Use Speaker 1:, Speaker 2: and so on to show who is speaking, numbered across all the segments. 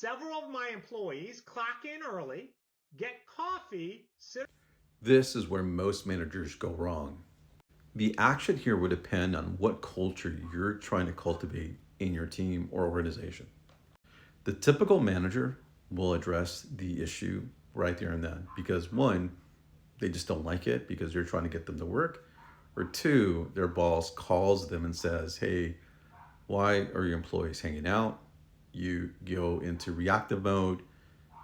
Speaker 1: several of my employees clock in early, get coffee, sit.
Speaker 2: This is where most managers go wrong. The action here would depend on what culture you're trying to cultivate in your team or organization. The typical manager will address the issue right there and then because one, they just don't like it because you're trying to get them to work, or two, their boss calls them and says, hey, why are your employees hanging out? You go into reactive mode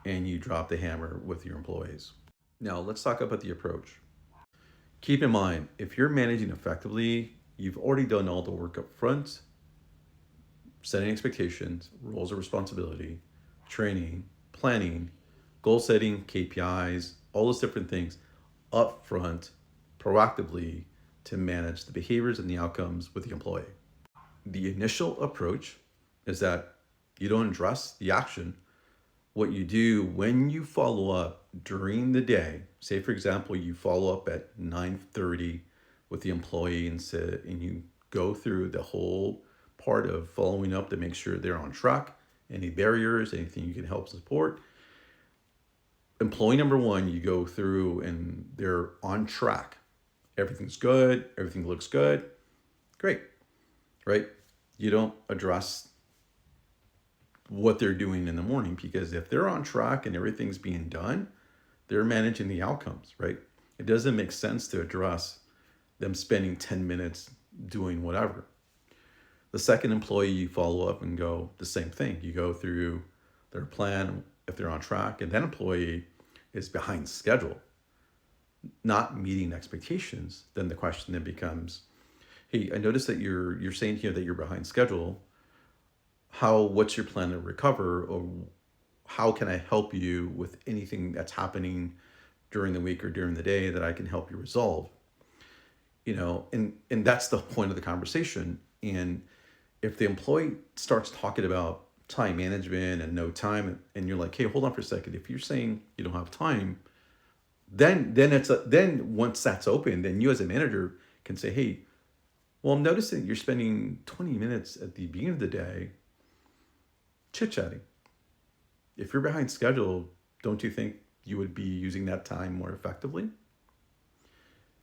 Speaker 2: and you drop the hammer with your employees. Now, let's talk about the approach. Keep in mind, if you're managing effectively, you've already done all the work up front, setting expectations, roles of responsibility, training, planning, goal setting, KPIs, all those different things up front, proactively to manage the behaviors and the outcomes with the employee. The initial approach is that you don't address the action. What you do when you follow up during the day, say for example, you follow up at 9:30 with the employee and you go through the whole part of following up to make sure they're on track, any barriers, anything you can help support. Employee number one, you go through and they're on track. Everything's good, everything looks good. Great, right? You don't address what they're doing in the morning because if they're on track and everything's being done, they're managing the outcomes, right? It doesn't make sense to address them spending 10 minutes doing whatever. The second employee, you follow up and go the same thing. You go through their plan, if they're on track, and that employee is behind schedule, not meeting expectations. Then the question then becomes, hey, I noticed that you're saying here that you're behind schedule. What's your plan to recover, or how can I help you with anything that's happening during the week or during the day that I can help you resolve? And that's the point of the conversation. And if the employee starts talking about time management and no time, and you're like, hey, hold on for a second. If you're saying you don't have time, then once that's open, then you as a manager can say, hey, well, I'm noticing you're spending 20 minutes at the beginning of the day chit-chatting. If you're behind schedule, don't you think you would be using that time more effectively?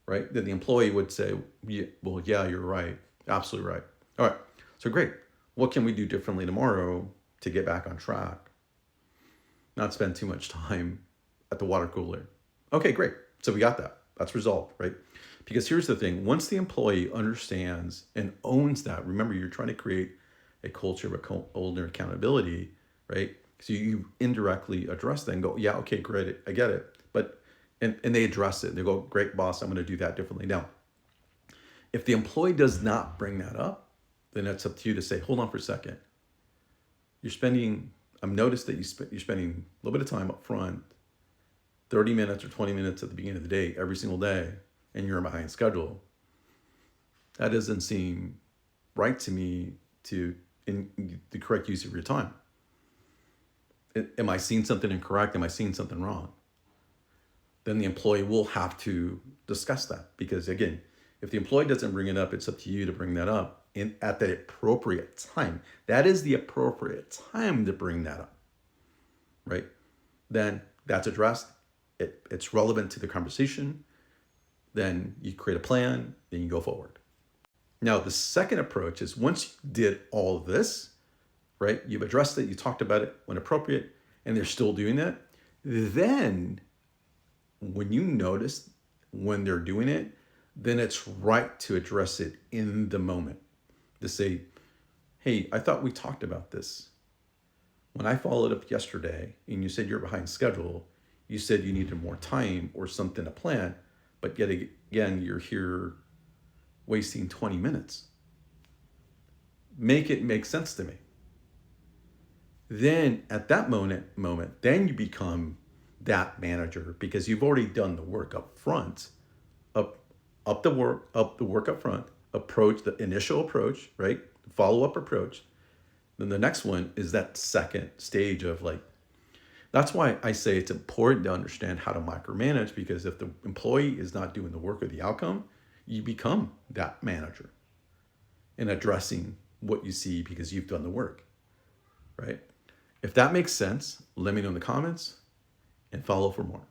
Speaker 2: Right? Then the employee would say, yeah, well, yeah, you're right. Absolutely right. All right. So great. What can we do differently tomorrow to get back on track? Not spend too much time at the water cooler. Okay, great. So we got that. That's resolved, right? Because here's the thing. Once the employee understands and owns that, remember, you're trying to create a culture of owner accountability, right? So you indirectly address that and go, yeah, okay, great, I get it. But, and they address it. They go, great, boss, I'm going to do that differently. Now, if the employee does not bring that up, then it's up to you to say, hold on for a second. I've noticed that you're spending a little bit of time up front, 30 minutes or 20 minutes at the beginning of the day, every single day, and you're behind schedule. That doesn't seem right to me in the correct use of your time. Am I seeing something incorrect? Am I seeing something wrong? Then the employee will have to discuss that because, again, if the employee doesn't bring it up, it's up to you to bring that up at the appropriate time. That is the appropriate time to bring that up, right? Then that's addressed. It's relevant to the conversation. Then you create a plan, then you go forward. Now, the second approach is once you did all of this, right? You've addressed it, you talked about it when appropriate, and they're still doing that. Then when you notice when they're doing it, then it's right to address it in the moment. To say, hey, I thought we talked about this. When I followed up yesterday and you said you're behind schedule, you said you needed more time or something to plan, but yet again, you're here wasting 20 minutes. Make it make sense to me. Then at that moment, then you become that manager because you've already done the work up front, up the work up front, approach the initial approach, right? Follow-up approach. Then the next one is that second stage of that's why I say it's important to understand how to micromanage, because if the employee is not doing the work or the outcome, you become that manager in addressing what you see because you've done the work, right? If that makes sense, let me know in the comments and follow for more.